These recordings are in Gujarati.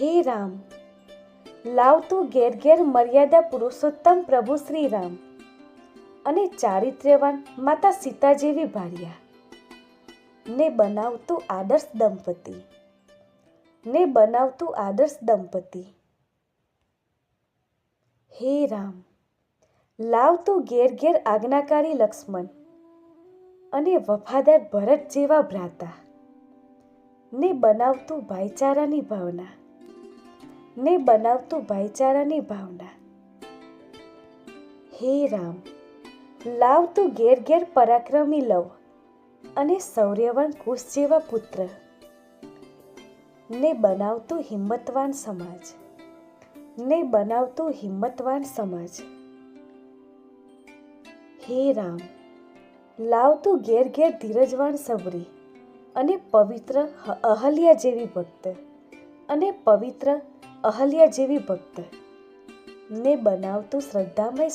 હે રામ, લાવતું ઘેર ઘેર મર્યાદા પુરુષોત્તમ પ્રભુ શ્રી રામ અને ચારિત્ર્યવાન માતા સીતા જેવી ભાર્યા ને બનાવતું આદર્શ દંપતી હે રામ, લાવતું ઘેર ઘેર આજ્ઞાકારી લક્ષ્મણ અને વફાદાર ભરત જેવા ભ્રાતા ને બનાવતું ભાઈચારાની ભાવના હે રામ, લાવતું ઘેર ઘેર પરાક્રમી લવ અને શૌર્યવાન કુશ જેવા પુત્ર ને બનાવતું હિંમતવાન સમાજ હે રામ, લાવતું ઘેર ઘેર ધીરજવાન સબરી અને પવિત્ર અહલ્યા જેવી ભક્ત ને બનાવતું શ્રદ્ધામય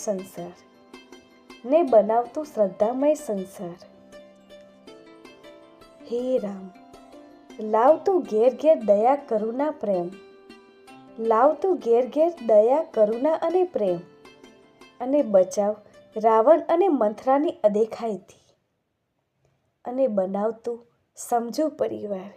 સંસાર હે રામ, લાવતું ઘેર ઘેર દયા કરુણા અને પ્રેમ અને બચાવ રાવણ અને મંથરાની અદેખાઈથી અને બનાવતું સમજુ પરિવાર